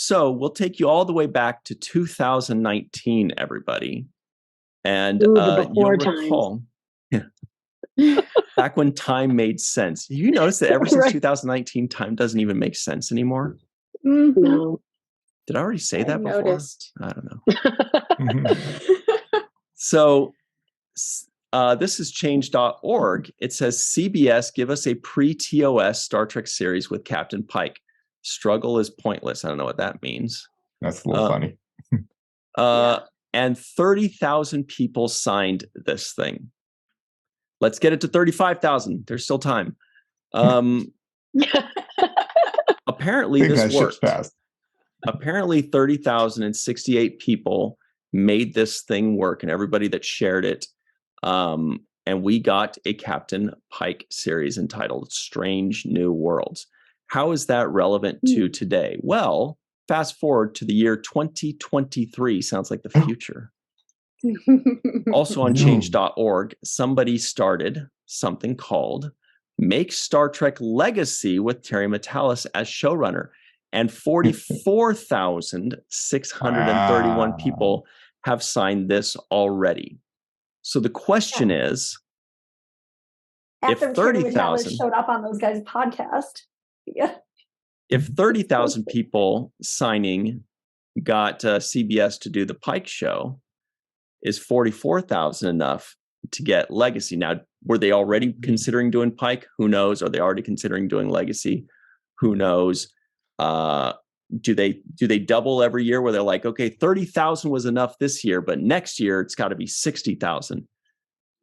So we'll take you all the way back to 2019, everybody. And you'll recall, back when time made sense. You notice that ever since 2019, time doesn't even make sense anymore? Mm-hmm. No. Did I already say that before? Noticed. I don't know. So this is change.org. It says, CBS, give us a pre-TOS Star Trek series with Captain Pike. Struggle is pointless. I don't know what that means. That's a little funny. And 30,000 people signed this thing. Let's get it to 35,000. There's still time. Apparently this worked. Apparently 30,068 people made this thing work, and everybody that shared it. And we got a Captain Pike series entitled Strange New Worlds. How is that relevant to today? Well, fast forward to the year 2023. Sounds like the future. Also on change.org, somebody started something called Make Star Trek Legacy with Terry Matalas as showrunner. And 44,631 people have signed this already. So the question is, after if 30,000 showed up on those guys' podcast, if 30,000 people signing got CBS to do the Pike show, is 44,000 enough to get Legacy? Now, were they already considering doing Pike? Who knows? Are they already considering doing Legacy? Who knows? Do they double every year where they're like, okay, 30,000 was enough this year, but next year it's got to be 60,000?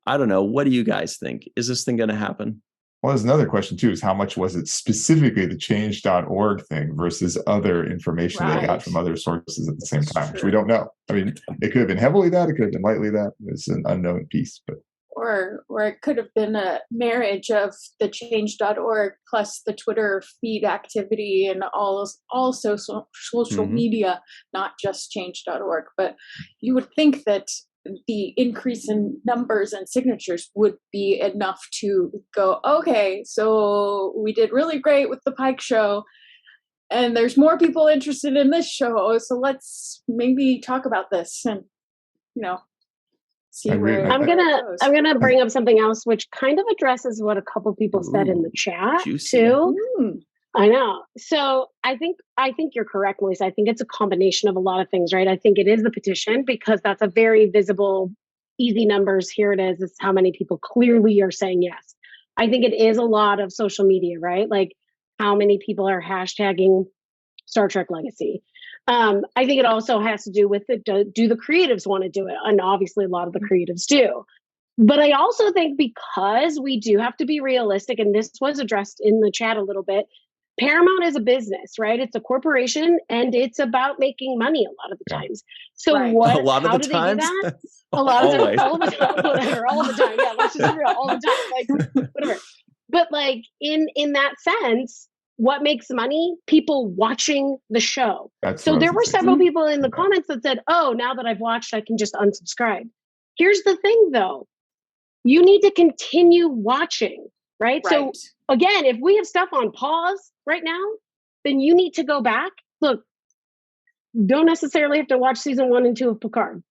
I don't know. What do you guys think? Is this thing going to happen? Well, there's another question too, is how much was it specifically the change.org thing versus other information they got from other sources at the same time, which we don't know. I mean, it could have been heavily that, it could have been lightly that. It's an unknown piece, but. Or it could have been a marriage of the change.org plus the Twitter feed activity and all social media, not just change.org. But you would think that the increase in numbers and signatures would be enough to go, okay, so we did really great with the Pike show, and there's more people interested in this show, so let's maybe talk about this and, see where I'm gonna bring up something else which kind of addresses what a couple people said in the chat too. I know. So I think you're correct, Lisa. I think it's a combination of a lot of things, right? I think it is the petition because that's a very visible, easy numbers. Here it is. It's how many people clearly are saying yes. I think it is a lot of social media, right? Like how many people are hashtagging Star Trek Legacy. I think it also has to do with do the creatives want to do it? And obviously a lot of the creatives do. But I also think because we do have to be realistic, and this was addressed in the chat a little bit, Paramount is a business, right? It's a corporation and it's about making money a lot of the times. So A lot of the times? They do that? A lot of the all the time, whatever, all the time. Yeah, let's just be real, all the time. Like whatever. But like in that sense, what makes money? People watching the show. So there were several people in the comments that said, oh, now that I've watched, I can just unsubscribe. Here's the thing though. You need to continue watching, right? So again, if we have stuff on pause right now, then you need to go back. Look, don't necessarily have to watch season 1 and 2 of Picard.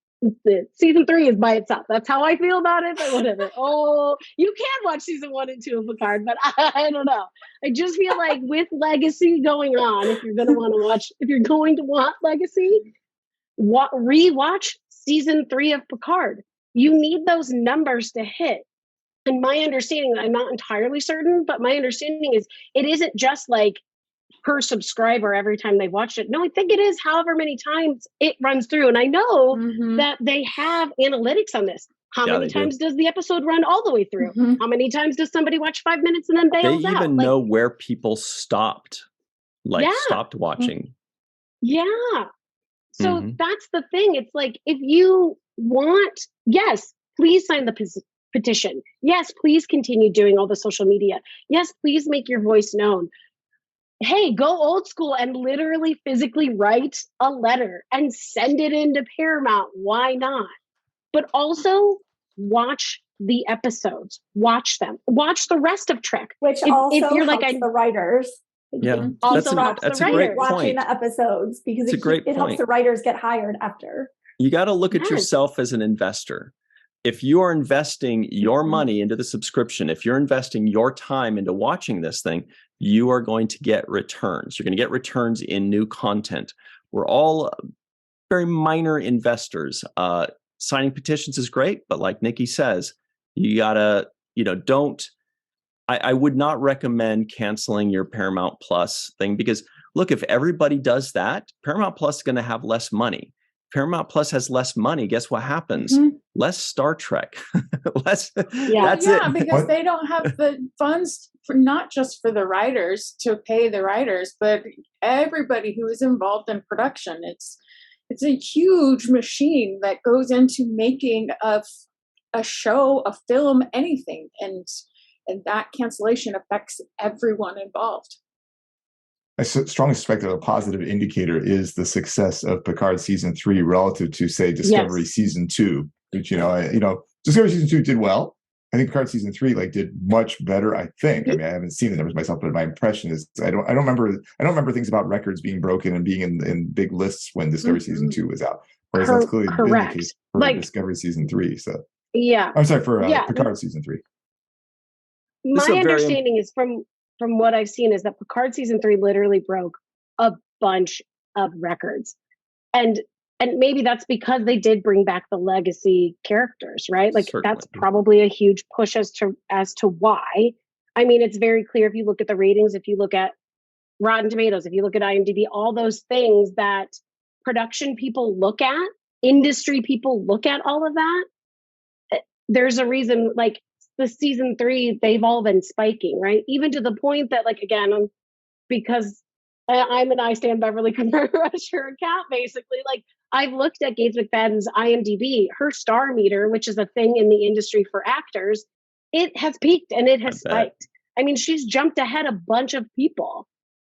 Season 3 is by itself. That's how I feel about it, but whatever. Oh, you can watch season 1 and 2 of Picard, but I don't know. I just feel like with Legacy going on, if you're going to want Legacy, rewatch season 3 of Picard. You need those numbers to hit. And my understanding, I'm not entirely certain, but my understanding is it isn't just like per subscriber every time they watched it. No, I think it is however many times it runs through. And I know that they have analytics on this. How many times does the episode run all the way through? How many times does somebody watch 5 minutes and then bails out? They even know where people stopped, stopped watching. Yeah. So that's the thing. It's like, if you want, yes, please sign the petition. Yes, please continue doing all the social media. Yes, please make your voice known. Hey, go old school and literally physically write a letter and send it into Paramount. Why not? But also watch the episodes. Watch them. Watch the rest of Trek. Which also helps the writers. Yeah, also that's a great watching point. the episodes because it helps the writers get hired after. You got to look at yourself as an investor. If you are investing your money into the subscription, if you're investing your time into watching this thing, you are going to get returns. You're going to get returns in new content. We're all very minor investors. Signing petitions is great, but like Nikki says, you gotta, I would not recommend canceling your Paramount Plus thing, because look, if everybody does that, Paramount Plus is going to have less money. Paramount Plus has less money. Guess what happens? Less Star Trek. That's it. Because they don't have the funds for, not just for the writers to pay the writers, but everybody who is involved in production. It's a huge machine that goes into making a show, a film, anything, and that cancellation affects everyone involved. I strongly suspect that a positive indicator is the success of Picard season 3 relative to, say, Discovery season 2, which Discovery season 2 did well. I think Picard season 3 did much better. I think. I mean, I haven't seen the numbers myself, but my impression is I don't remember things about records being broken and being in big lists when Discovery season 2 was out. Whereas that's clearly been the case for Discovery season 3. So I'm sorry, for Picard season 3. My understanding is from what I've seen is that Picard season 3 literally broke a bunch of records, and maybe that's because they did bring back the legacy characters, right? Certainly. That's probably a huge push as to why. I mean, it's very clear if you look at the ratings, if you look at Rotten Tomatoes, if you look at IMDb, all those things that production people look at, industry people look at, all of that. There's a reason, the season 3, they've all been spiking, right? Even to the point that, again, because I'm an I Stand Beverly Crusher cat, basically, I've looked at Gates McFadden's IMDb, her star meter, which is a thing in the industry for actors, it has peaked and it has spiked. I mean, she's jumped ahead a bunch of people,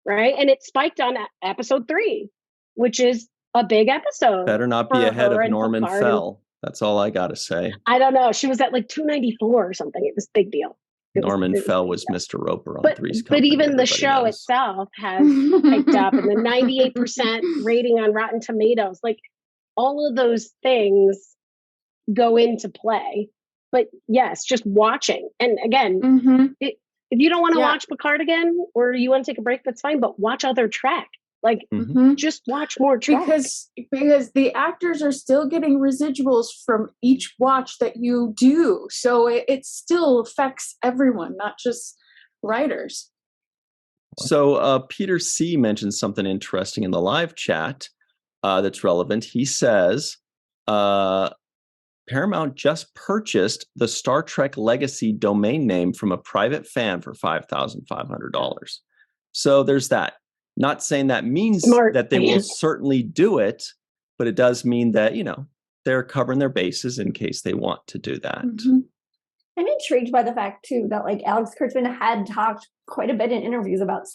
right? And it spiked on episode 3, which is a big episode. Better not be ahead of Norman Fell. That's all I got to say. I don't know. She was at 294 or something. It was a big deal. Norman Fell was Mr. Roper on Three's Company. But even the show itself has picked up, and the 98% rating on Rotten Tomatoes, all of those things go into play. But yes, just watching. And again, if you don't want to watch Picard again, or you want to take a break, that's fine. But watch other Trek. Just watch more Trek. Because the actors are still getting residuals from each watch that you do. So it still affects everyone, not just writers. So Peter C. mentioned something interesting in the live chat that's relevant. He says, Paramount just purchased the Star Trek Legacy domain name from a private fan for $5,500. So there's that. Not saying that means that they will certainly do it, but it does mean that, they're covering their bases in case they want to do that. I'm intrigued by the fact, too, that Alex Kurtzman had talked quite a bit in interviews about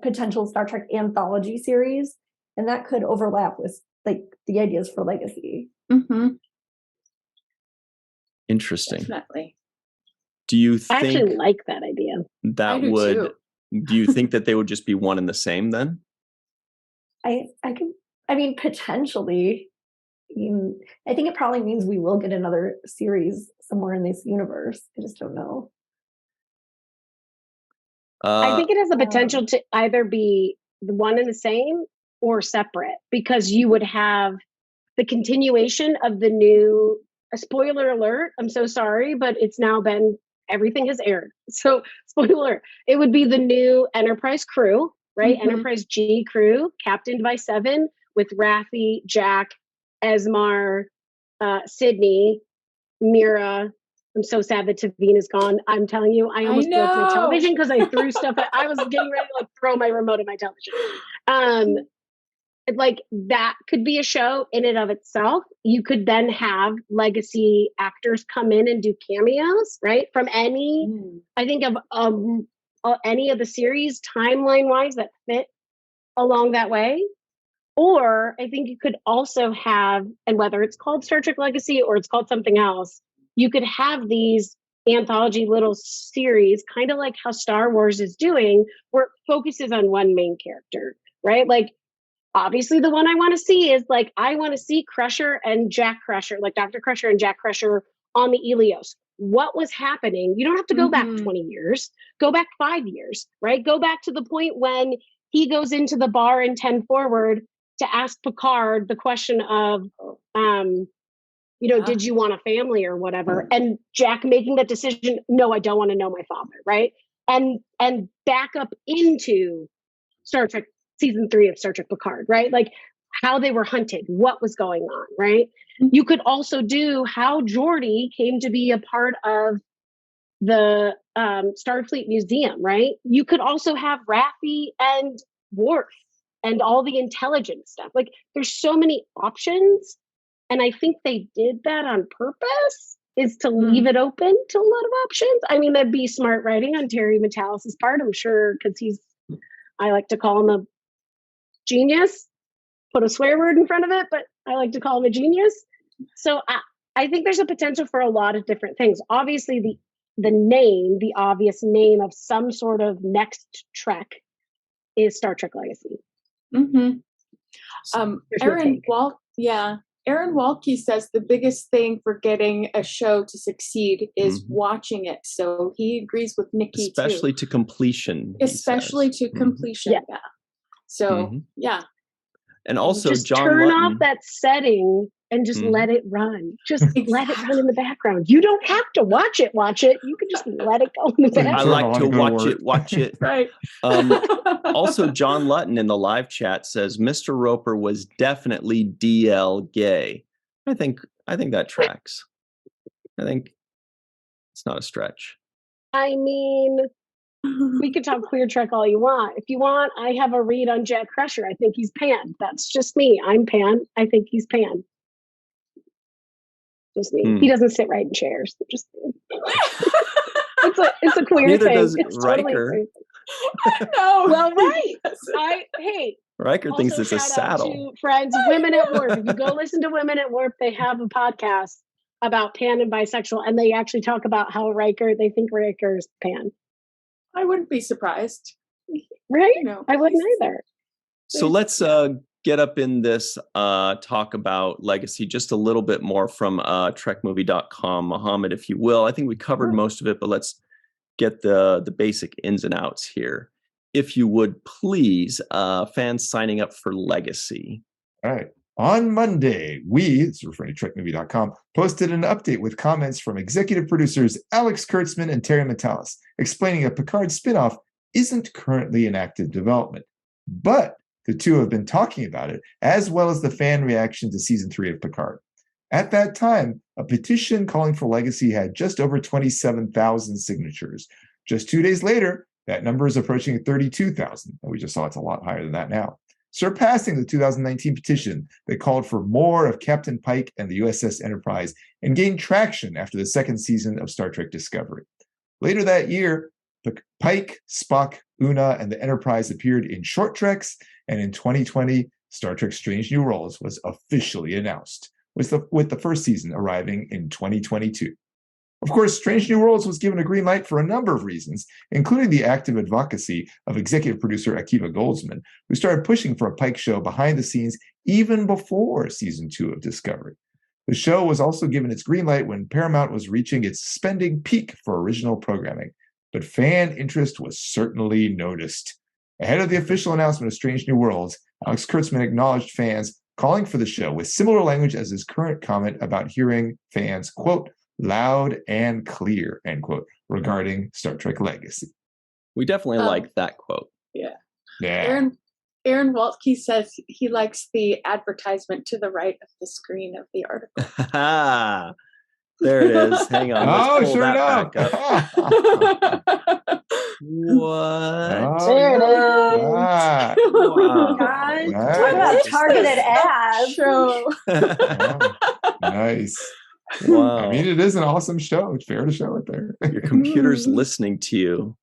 potential Star Trek anthology series, and that could overlap with the ideas for Legacy. Interesting. Definitely. Do you think I actually like that idea? That would. Too. Do you think that they would just be one and the same then? I mean, potentially. I think it probably means we will get another series somewhere in this universe. I just don't know. I think it has the potential to either be the one and the same or separate, because you would have the continuation of the new, spoiler alert, I'm so sorry, but it's now been, everything has aired. So, spoiler, it would be the new Enterprise crew, right? Enterprise G crew, captained by Seven, with Raffi, Jack, Esmar, Sydney, Mira. I'm so sad that Tavine is gone. I'm telling you, I almost broke my television because I threw stuff at, I was getting ready to throw my remote at my television. That could be a show in and of itself. You could then have legacy actors come in and do cameos, right? From any, I think of any of the series timeline wise that fit along that way. Or I think you could also have, and whether it's called Star Trek Legacy or it's called something else, you could have these anthology little series, kind of like how Star Wars is doing, where it focuses on one main character, right? Like, obviously the one I want to see is like, I want to see Crusher and Jack Crusher, like Dr. Crusher and Jack Crusher on the Ilios. What was happening? You don't have to go back 20 years, go back 5 years, right? Go back to the point when he goes into the bar in 10 Forward to ask Picard the question of, did you want a family or whatever? And Jack making that decision, no, I don't want to know my father, right? And back up into Star Trek season 3 of Star Trek Picard, right? Like how they were hunted, what was going on, right? You could also do how Geordi came to be a part of the Starfleet Museum, right? You could also have Raffi and Worf and all the intelligence stuff. Like there's so many options. And I think they did that on purpose, is to leave it open to a lot of options. I mean, that'd be smart writing on Terry Matalas's part, I'm sure, because I like to call him a genius, put a swear word in front of it, but I like to call him a genius. So I think there's a potential for a lot of different things. Obviously, the obvious name of some sort of next Trek is Star Trek Legacy. Aaron Walke says the biggest thing for getting a show to succeed is watching it. So he agrees with Nikki especially to completion. Especially to completion. Yeah. So and also just John turn Lutton. off that setting and just let it run. Just let it run in the background. You don't have to watch it. You can just let it go in the background. I like to watch it. Right. Also, John Lutton in the live chat says Mr. Roper was definitely DL gay. I think that tracks. I think it's not a stretch. I mean, we could talk queer Trek all you want. If you want, I have a read on Jack Crusher. I think he's pan. That's just me. I'm pan. I think he's pan. Just me. He doesn't sit right in chairs. Just it's a queer Neither thing. Does it's Riker. Totally no. Well, right. Riker thinks it's a saddle. To friends, Women at Warp. If you go listen to Women at Warp, they have a podcast about pan and bisexual, and they actually talk about how they think Riker is pan. I wouldn't be surprised. Right? I wouldn't either. So let's get up in this talk about Legacy just a little bit more from trekmovie.com. Mohammed, if you will. I think we covered most of it, but let's get the basic ins and outs here. If you would please, fans signing up for Legacy. All right. On Monday, it's referring to trekmovie.com, posted an update with comments from executive producers Alex Kurtzman and Terry Matalas, explaining a Picard spinoff isn't currently in active development. But the two have been talking about it, as well as the fan reaction to season 3 of Picard. At that time, a petition calling for Legacy had just over 27,000 signatures. Just 2 days later, that number is approaching 32,000. And we just saw it's a lot higher than that now, surpassing the 2019 petition that called for more of Captain Pike and the USS Enterprise and gained traction after the second season of Star Trek Discovery. Later that year, Pike, Spock, Una, and the Enterprise appeared in short treks, and in 2020, Star Trek Strange New Worlds was officially announced, with the first season arriving in 2022. Of course, Strange New Worlds was given a green light for a number of reasons, including the active advocacy of executive producer Akiva Goldsman, who started pushing for a Pike show behind the scenes even before season 2 of Discovery. The show was also given its green light when Paramount was reaching its spending peak for original programming, but fan interest was certainly noticed. Ahead of the official announcement of Strange New Worlds, Alex Kurtzman acknowledged fans calling for the show with similar language as his current comment about hearing fans, quote, loud and clear, end quote, regarding Star Trek Legacy. We definitely like that quote. Yeah. Yeah. Aaron Waltke says he likes the advertisement to the right of the screen of the article. There it is. Hang on. Let's pull that back up. What? There it is. Wow. Oh my God. Talk about targeted ads. Show. Nice. Wow. I mean, it is an awesome show. It's fair to show it there. Your computer's listening to you.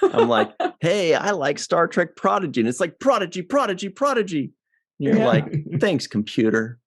I'm like, hey, I like Star Trek Prodigy. And it's like, Prodigy. And you're like, thanks, computer.